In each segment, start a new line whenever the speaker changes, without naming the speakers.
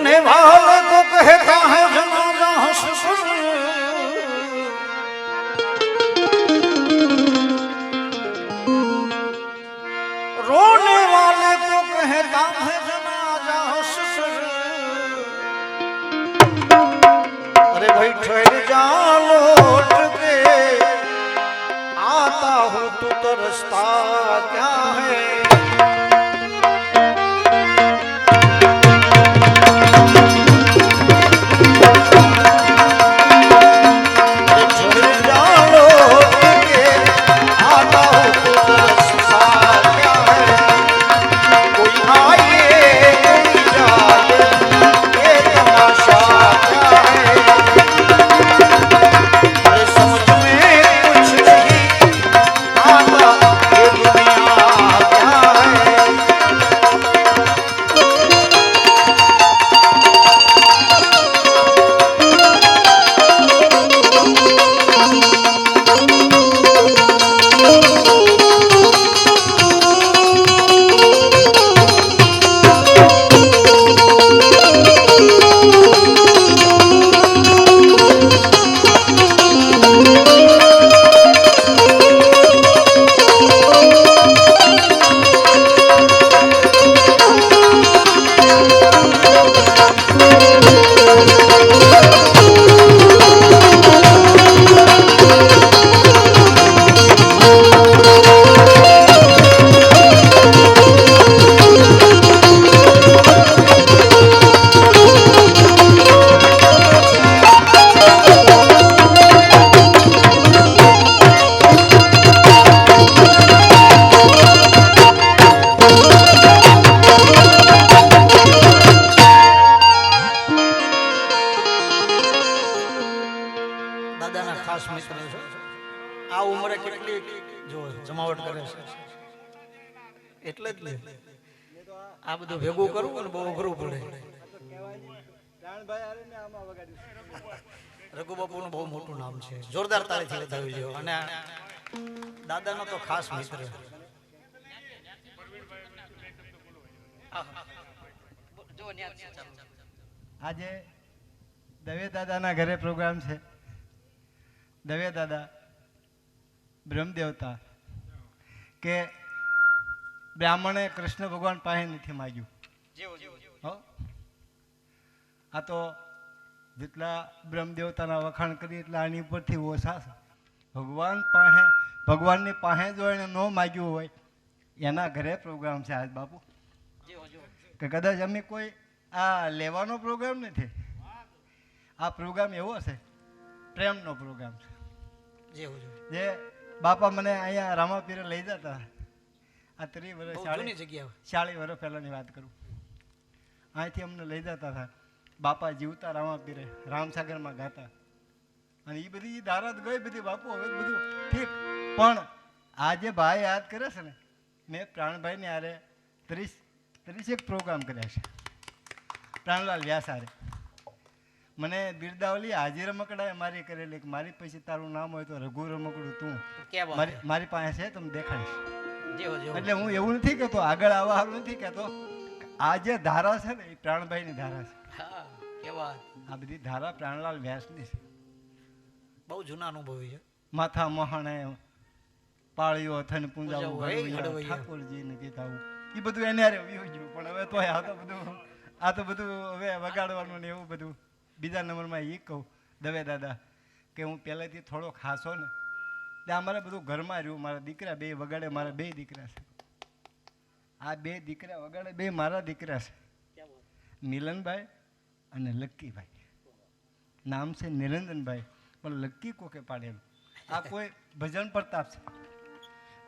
रोने वाले को कहता है जनाजा हंस रोने वाले को कहता है जनाजा हंस अरे भाई ठहर जा लौट के आता हूँ तू तरसता क्या है એટલે જ ને આ બધું ભેગું કરવું ને બહુ અઘરું પડે રઘુ બાપુનું બહુ મોટું નામ છે જોરદાર તાળીથી વધાવી લ્યો અને દાદાનો તો ખાસ મિત્ર
આજે દવે દાદાના ઘરે પ્રોગ્રામ છે દવે દાદા બ્રહ્મદેવતા કે બ્રાહ્મણે કૃષ્ણ ભગવાન પાસે નથી માગ્યું આ તો જેટલા બ્રહ્મદેવતાના વખાણ કરી એટલે આની ઉપરથી ઓછા છે ભગવાનની પાસે જો એને ન માગ્યું હોય એના ઘરે પ્રોગ્રામ છે આજ બાપુ કે કદાચ અમે કોઈ આ લેવાનો પ્રોગ્રામ નથી આ પ્રોગ્રામ એવો છે પ્રેમનો પ્રોગ્રામ છે જે બાપા મને અહીંયા રામાપીરે લઈ જતા આ 30 વર્ષ 40 વર્ષ પહેલાની વાત કરું અહીંથી અમને લઈ જતા હતા બાપા જીવતા રામાપીરે રામસાગરમાં ગાતા અને એ બધી દારાત ગઈ બધી બાપુ હવે બધું ઠીક પણ આ જે ભાઈ યાદ કરે છે ને મેં પ્રાણભાઈને આરે 30 પ્રોગ્રામ કર્યા છે પ્રાણલાલ વ્યાસ આરે મને બિરદાવલી હાજી રમકડાએ મારી કરેલી મારી પછી તારું નામ હોય તો રઘુ રમકડું તું મારી પાસે છે તમે દેખાડીશ એટલે હું એવું નથી કહેતો આગળ આવવા સારું નથી કહેતો આ જે ધારા છે ને એ પ્રાણભાઈની ધારા છે આ બધી ધારા પ્રાણલાલ વ્યાસની છે
બહુ જૂના અનુભવી છે
માથા મહાણે પાળીઓ થઈને પૂંજાવું ઠાકોરજીને કીધાવું એ બધું એને હારે ગયું પણ હવે તો આ તો બધું હવે વગાડવાનું ને એવું બધું બીજા નંબરમાં એ કહું દવે દાદા કે હું પહેલેથી થોડો ખાસો ને ત્યાં અમારે બધું ઘરમાં રહ્યું મારા દીકરા બે વગાડે મારા 2 દીકરા છે આ 2 દીકરા વગાડે 2 મારા દીકરા છે મિલનભાઈ અને લક્કીભાઈ નામ છે નિરંજનભાઈ પણ લક્કી કોકે પાડેલું આ કોઈ ભજન પ્રતાપ છે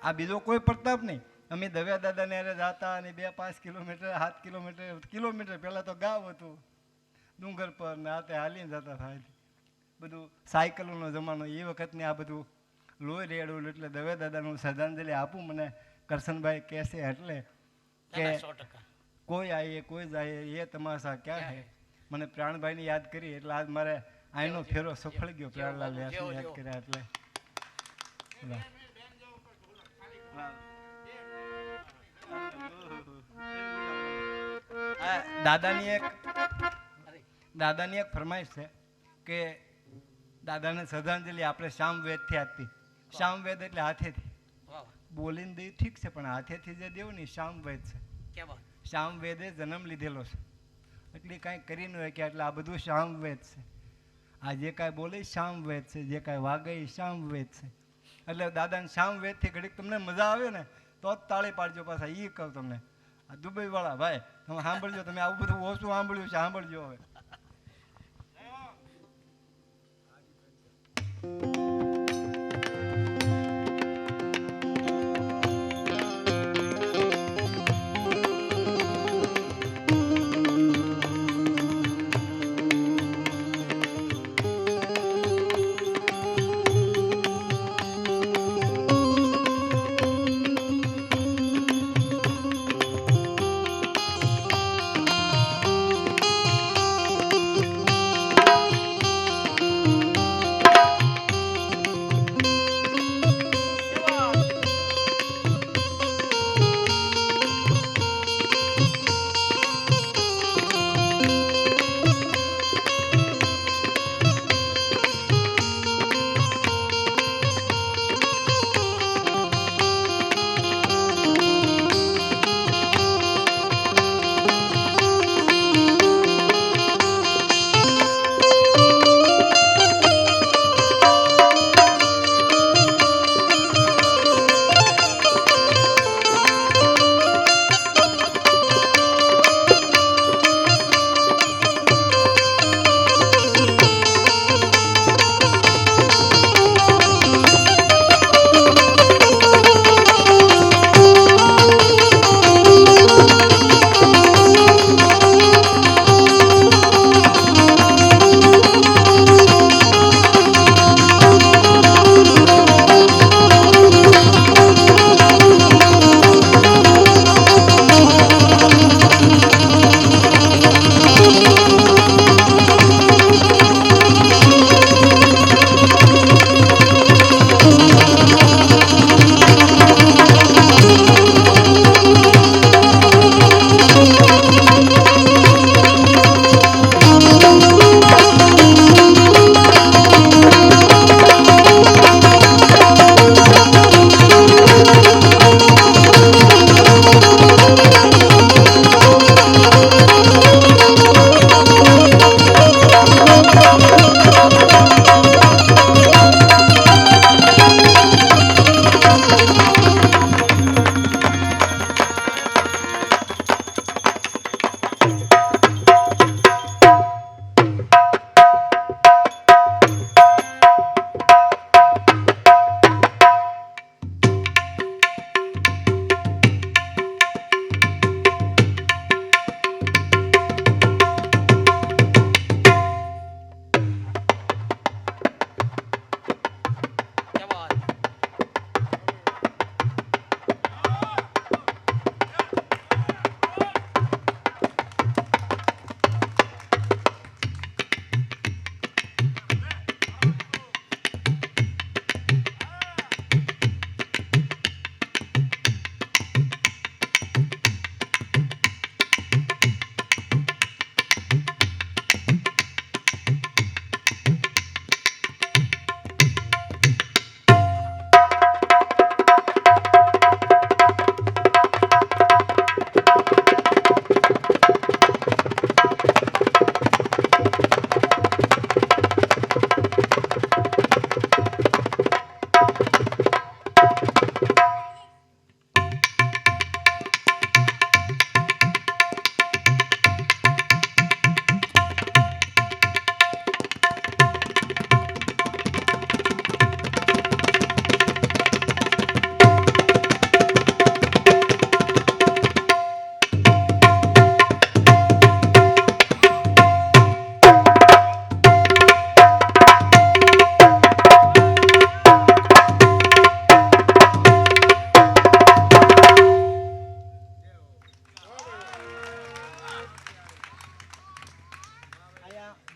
આ બીજો કોઈ પ્રતાપ નહીં અમે દવ્યા દાદાને અરે જતા અને 2-5 કિલોમીટર 7 કિલોમીટર પહેલાં તો ગાવ હતું ડુંગર પર ને આતે હાલીને જતા થાય બધું સાયકલોનો જમાનો એ વખતની આ બધું લોહી રેડું એટલે દવે દાદાનું શ્રદ્ધાંજલિ આપું મને કરશનભાઈ કહેશે એટલે કે કોઈ આવીએ કોઈ જાય એ તમાશા ક્યાં છે મને પ્રાણભાઈને યાદ કરી એટલે આજ મારે આઈનો ફેરો સફળ ગયો પ્રાણલાલ વ્યાસને યાદ કર્યા એટલે દાદાની એક દાદાની એક ફરમાઈશ છે કે દાદાને શ્રદ્ધાંજલિ આપણે સામવેદથી આપી. સામવેદ એટલે હાથેથી
વાહ
બોલીને દઈ ઠીક છે, પણ હાથેથી જે દેવું ને એ સામવેદ છે.
કે વાત
સામવેદે જન્મ લીધેલો છે, એટલે કાંઈ કરી ન હોય કે એટલે આ બધું સામવેદ છે. આ જે કાંઈ બોલે એ સામવેદ છે, જે કાંઈ વાગે એ સામવેદ છે. એટલે દાદાને સામવેદથી ઘડીક તમને મજા આવે ને તો જ તાળી પાડજો. પાછા એ કહું તમને, આ દુબઈવાળા ભાઈ તમે સાંભળજો, તમે આવું બધું ઓછું સાંભળ્યું છે, સાંભળજો હવે.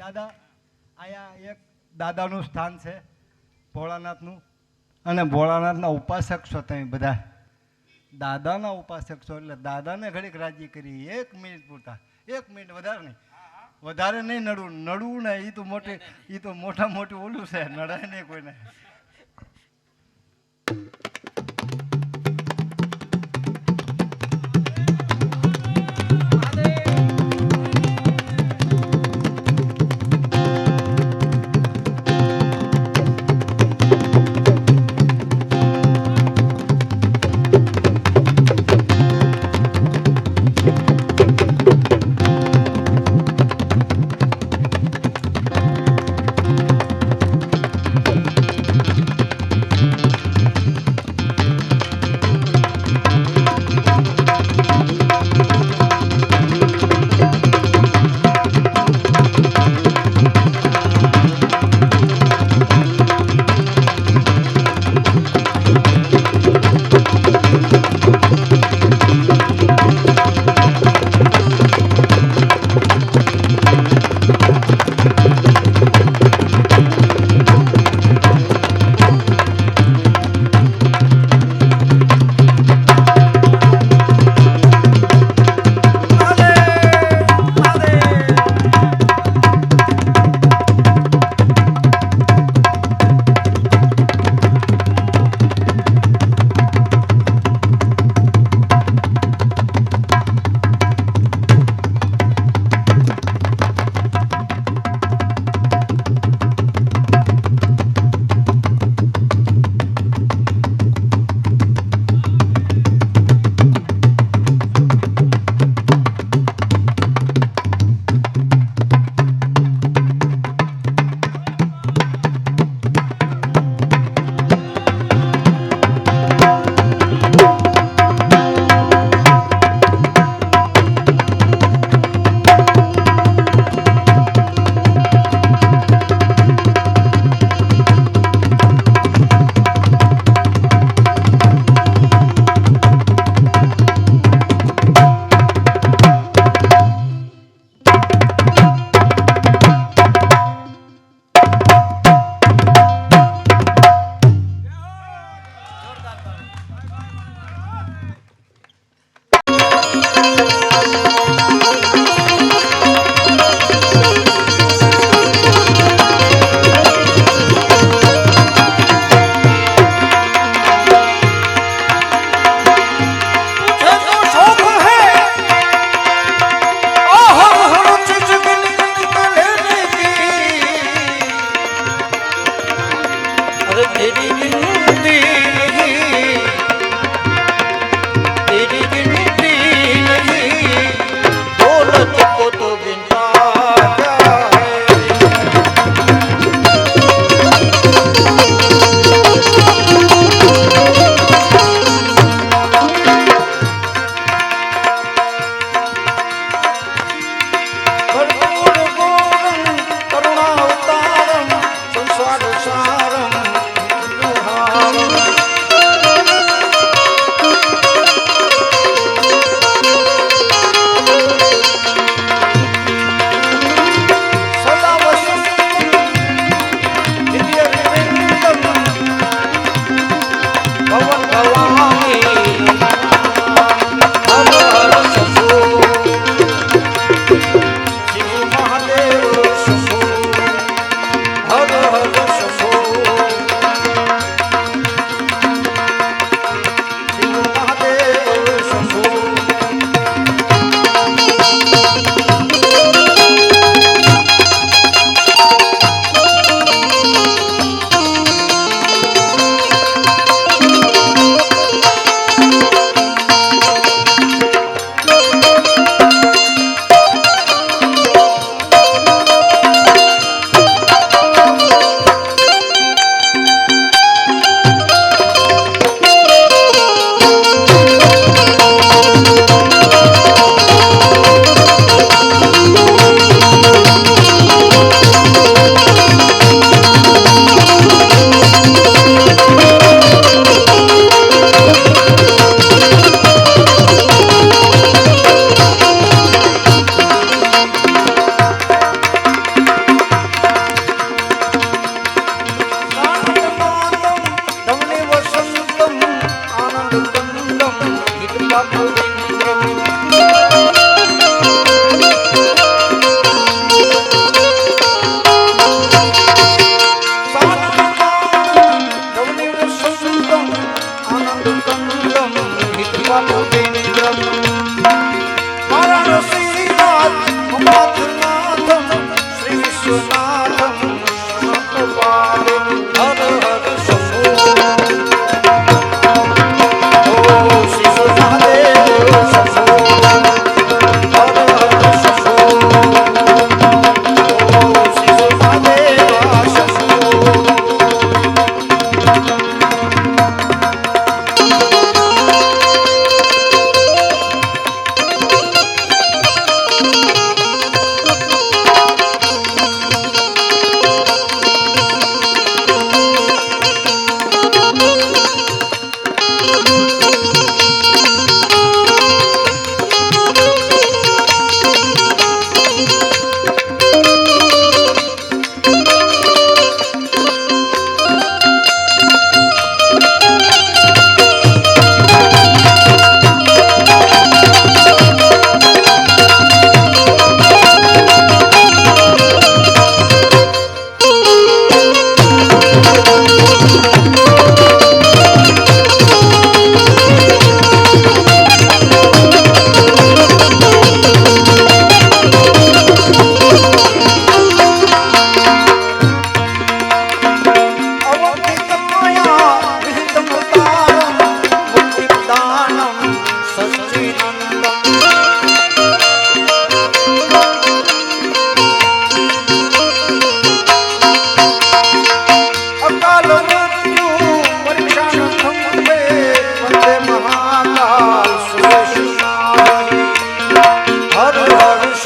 દાદા અહીંયા એક દાદાનું સ્થાન છે ભોળાનાથનું, અને ભોળાનાથના ઉપાસક છો તમે બધા. દાદાના ઉપાસક છો એટલે દાદાને ઘડીક રાજી કરી 1 મિનિટ પૂરતા, 1 મિનિટ વધારે નહીં. વધારે નહીં નડવું ને એ તો મોટા મોટું ઓલું છે, નડાય નહીં કોઈને.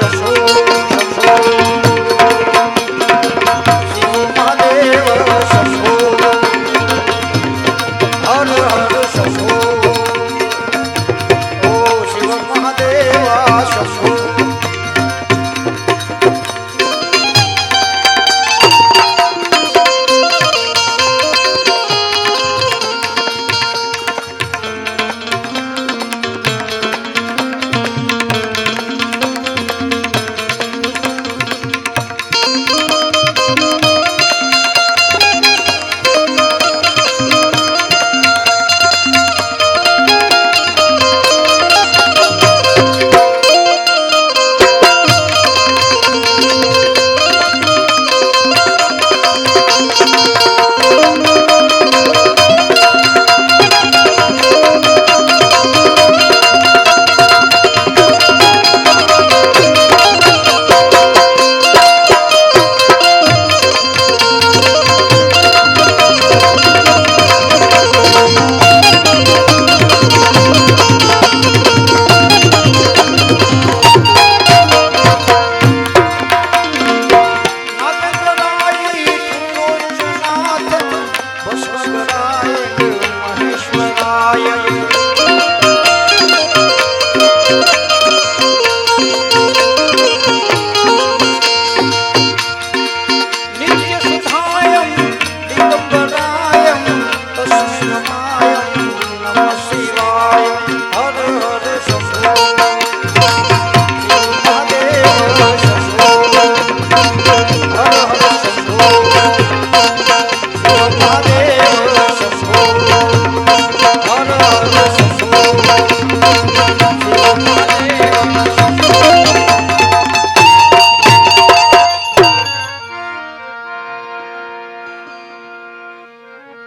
શશો શશો શિવ મહાદેવ શશો હર હર શશો ઓ શિવ મહાદેવ શશો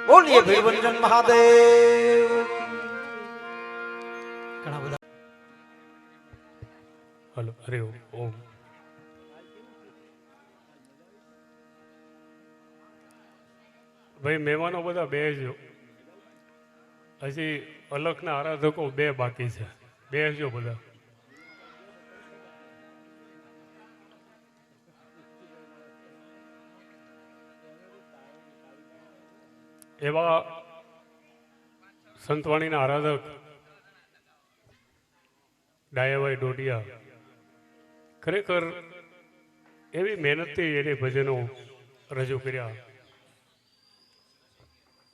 બોલીએ ભીવંજન મહાદેવ ઘણા બધા
હલો હરે ઓમ ભાઈ મહેમાનો બધા બેસજો હજી અલખના આરાધકો 2 બાકી છે બેસજો બધા એવા સંતવાણીના આરાધક ડાયાભાઈ ડોડિયા ખરેખર એવી મહેનતથી એને ભજનો રજૂ કર્યા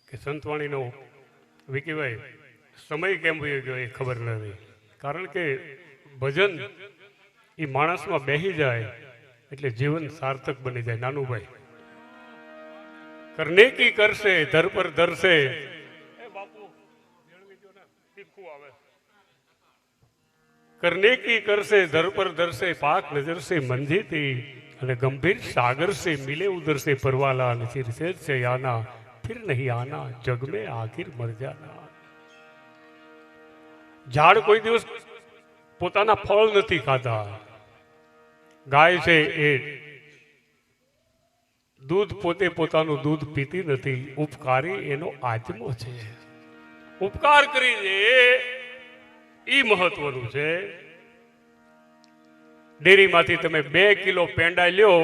કે સંતવાણીનો વિકીભાઈ સમય કેમ વયો ગયો એ ખબર નથી કારણ કે ભજન એ માણસમાં બેસી જાય એટલે જીવન સાર્થક બની જાય નાનુભાઈ કરને કી કરશે ધર પર ધરશે करने की कर से धर पर दर से पाक नजर से मंजी थी અને ગંભીર सागर से मिले उधर से परवाला फिर से आना फिर नहीं आना जग में आखिर मर जाना ઝાડ કોઈ દિવસ પોતાના ફળ નથી ખાતા ગાય છે એ દૂધ પોતે પોતાનું દૂધ પીતી નથી ઉપકારી એનો આત્મો છે ઉપકાર કરી દે ઈ મહત્વનું છે ડેરીમાંથી તમે 2 કિલો પેંડા લ્યો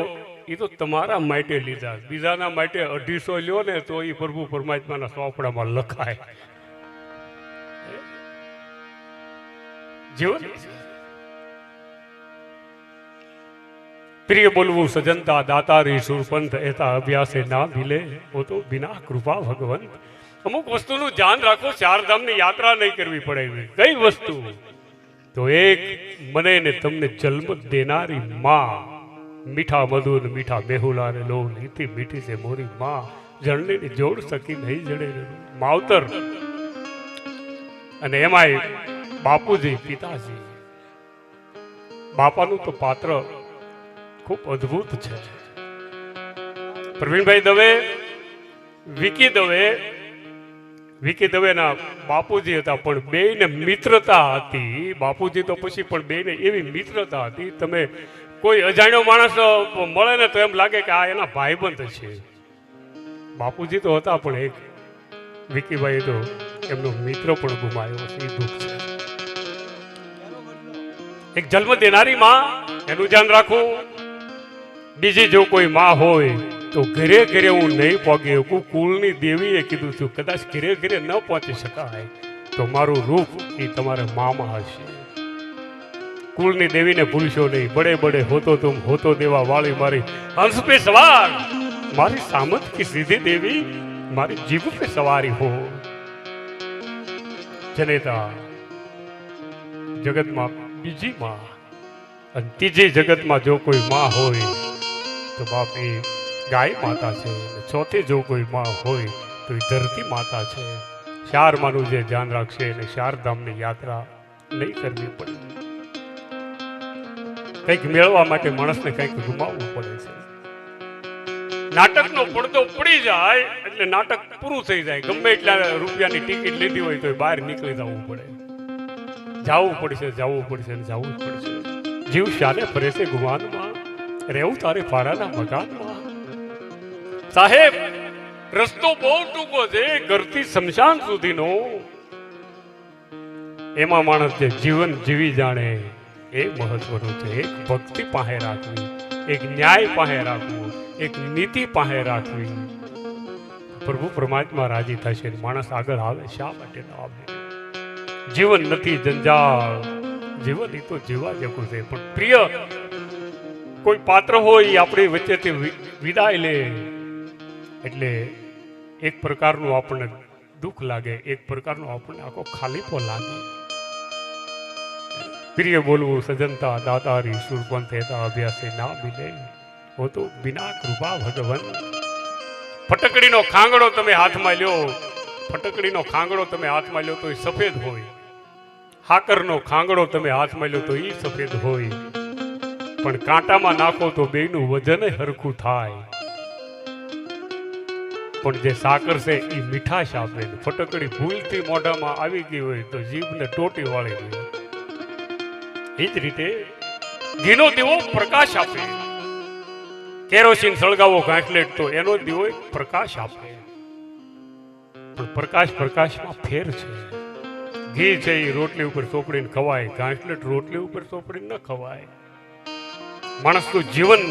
એ તો તમારા માટે લીધા બીજાના માટે 250 લ્યો ને તો એ પ્રભુ પરમાત્માના સોપડામાં લખાય જીવન प्रिय बोलवू सजनता दातारी सुरपंथ ऐसा अभ्यास ना मिले वो तो बिना कृपा भगवंत अमुक वस्तु ध्यान राखो 4 धाम ने यात्रा नहीं करवी पड़े कई वस्तु तो एक मने ने तमने जन्म देनारी माँ मीठा मधुर मीठा बेहुला ने लो नीति मीठी से मोरी माँ जड़ने ने जोड़ सकी नहीं जड़े मावतर अने एमाय बापूजी पिताजी बापानु तो पात्र खूब अद्भुत है प्रवीण भाई दवे विकी दवे ना बापूजी हता पण बेयने मित्रता हती बापूजी तो पछी पण बेयने एवी मित्रता हती तमे कोई अजाण्यो माणस मळे ने तो एम लागे के आ एना भाईबंध छे बापूजी तो हता पण एक विकी भाई तो एमनो मित्र पण गुमायो छे दुख छे એક જન્મ દેનારી માં એનું ધ્યાન રાખવું. બીજી જો કોઈ માં હોય તો ઘરે ઘરે હું નહીં પહોંચી શકું. કુળની દેવીએ કીધું છું કદાચ ઘરે ઘરે ન પહોંચી શકાય તો મારું રૂપ એ તમારે મામાં હશે. કુળની દેવીને ભૂલશો નહીં. બડે બડે હોતો તુમ હોતો દેવા વાળી મારી હંસ પે સવાર, મારી સામંત કી સીધી દેવી મારી જીભ પે સવારી હો. જનેતા જગતમાં બીજી માં અને ત્રીજી જગતમાં જો કોઈ માં હોય તો બાપ એ ગાય માતા છે. ચોથી જો કોઈ માં હોય તો એ ધરતી માતા છે. ચાર માનું જે ધ્યાન રાખશે અને ચાર ધામની યાત્રા નહીં કરવી પડે. કંઈક મેળવવા માટે માણસને કંઈક ગુમાવવું પડે છે. નાટકનો પડદો પડી જાય એટલે નાટક પૂરું થઈ જાય. ગમે એટલા રૂપિયાની ટિકિટ લીધી હોય તો બહાર નીકળી જવું પડે. જવું પડશે, જવું પડશે ને જવું જ પડશે. જીવ શાને ફરે છે ગુમાનમાં, રહેવું તારે ભાડાના મકાનમાં. સાહેબ રસ્તો બહુ ટૂંકો છે ઘરથી શમશાન સુધીનો. એમાં માણસ જે જીવન જીવી જાણે એ મહત્વનું છે. એક ભક્તિ પાસે રાખવી, એક ન્યાય પાસે રાખવું, એક નીતિ પાસે રાખવી. પ્રભુ પરમાત્મા રાજી થશે. માણસ આગળ આવે શા માટે ન આવે? જીવન નથી જંજાળ, જીવન એ તો જીવા જેવું છે. પણ પ્રિય કોઈ પાત્ર હોય આપણી વચ્ચેથી વિદાય લે એટલે એક પ્રકારનું આપણને દુઃખ લાગે, એક પ્રકારનો આપણને આખો ખાલીપો લાગે. પ્રિય બોલવું સજનતા દાતારી સુરપંથ હેતા અભ્યાસે ના મિલે હો તો બિના કૃપા ભગવન. ફટકડીનો ખાંગડો તમે હાથમાં લ્યો, ફટકડીનો ખાંગડો તમે હાથમાં લ્યો તો એ સફેદ હોય. હાકરનો ખાંગડો તમે હાથમાં લ્યો તો એ સફેદ હોય. પણ કાંટામાં નાખો તો બેયનું વજન હરખું થાય. પણ જે સાકર છે એ મીઠાશ આપે. ફટકડી ભૂલથી મોઢામાં આવી ગઈ હોય તો જીભને ટોટી વાળી ગઈ. એ જ રીતે ઘીનો દીવો પ્રકાશ આપે. કેરોસીન સળગાવો ગાંઠલેટ તો એનો દીવો પ્રકાશ આપે. પણ પ્રકાશમાં ફેર છે. ઘી છે એ રોટલી ઉપર ચોપડીને ખવાય, ગાંઠલેટ રોટલી ઉપર ચોપડીને ન ખવાય. માણસનું જીવન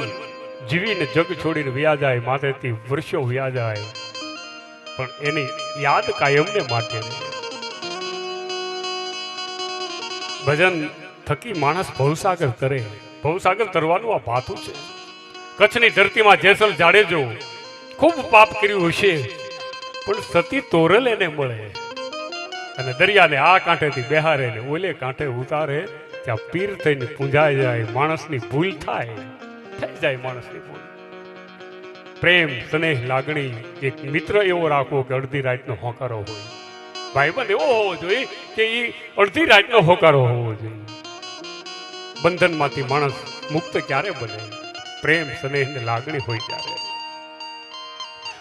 જીવીને જગ છોડીને વ્યા જાય, માથેથી વર્ષો વ્યા જાય, પણ એની યાદ કાયમને માટે. ભજન થકી માણસ ભવસાગર તરે. ભવસાગર તરવાનું આ ભાથું છે. કચ્છની ધરતીમાં જેસલ જાડેજો ખૂબ પાપ કર્યું હશે પણ સતી તોરલ એને મળે અને દરિયાને આ કાંઠેથી બેહારે ને ઓલે કાંઠે ઉતારે. ત્યાં પીર થઈને પૂંજાઈ જાય. માણસની ભૂલ થાય, થઈ જાય માણસની ભૂલ. પ્રેમ સ્નેહ લાગણી એક મિત્ર એવો રાખવો કે અડધી રાતનો હોકારો હોય. ભાઈબંધ એવો હોવો જોઈએ કે એ અડધી રાતનો હોકારો હોવો જોઈએ. બંધનમાંથી માણસ મુક્ત ક્યારે બને? પ્રેમ સ્નેહ ને લાગણી હોય ત્યારે.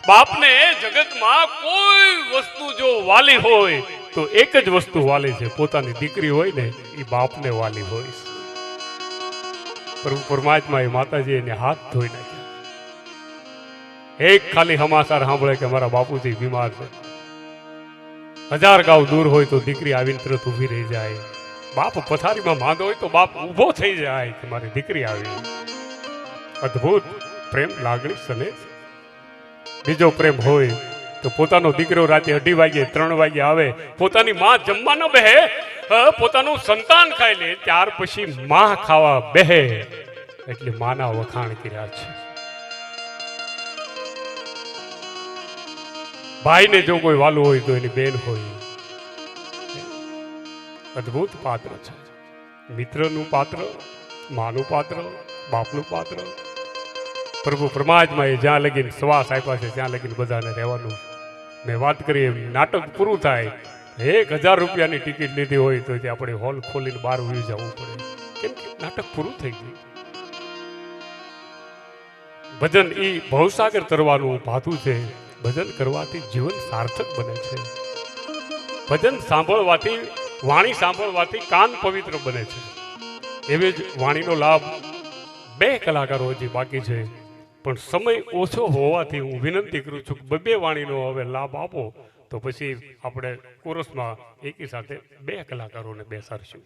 બાપને જગતમાં કોઈ વસ્તુ જો વાલી હોય તો એક જ વસ્તુ વાલી છે, પોતાની દીકરી હોય ને એ બાપને વાલી હોય. પ્રભુ પરમાત્મા એ માતાજી એને હાથ ધોઈ નાખ્યા. એક ખાલી સમાચાર સાંભળે કે મારા બાપુજી બીમાર છે, 1000 ગાંવ દૂર હોય તો દીકરી આવીને તરત ઊભી રહી જાય. બાપ પથારીમાં માંદો હોય તો બાપ ઊભો થઈ જાય કે મારી દીકરી આવી. અદ્ભુત પ્રેમ લાગણી સને. બીજો પ્રેમ હોય તો પોતાનો દીકરો રાતે 2:30 વાગે 3 વાગે આવે, પોતાની માં જમવા ન બેહે, પોતાનું સંતાન ખાઈ લે, ત્યાર પછી માં ખાવા બેહે એટલે માના વખાણ કર્યા છે. ભાઈને જો કોઈ વાલું હોય તો એની બેન હોય. અદ્ભુત પાત્ર છે. મિત્રનું પાત્ર, માનું પાત્ર, બાપનું પાત્ર. પ્રભુ પરમાત્માએ જ્યાં લગીને શ્વાસ આપ્યા છે ત્યાં લગીને બધાને રહેવાનું. મેં વાત કરી એમ નાટક પૂરું થાય 1000 રૂપિયાની ટિકિટ લીધી હોય તો આપણે હોલ ખોલીને બહાર ઉભી જવું પડે, કેમ કે નાટક પૂરું થઈ ગયું. ભજન એ ભવસાગર તરવાનું ભાથું છે. ભજન કરવાથી જીવન સાર્થક બને છે. ભજન સાંભળવાથી, વાણી સાંભળવાથી કાન પવિત્ર બને છે. એવી જ વાણીનો લાભ 2 કલાકારો હજી બાકી છે, પણ સમય ઓછો હોવાથી હું વિનંતી કરું છું કે 2 વાણીનો હવે લાભ આપો તો પછી આપણે કોરસમાં એકી સાથે 2 કલાકારોને બેસાડશું.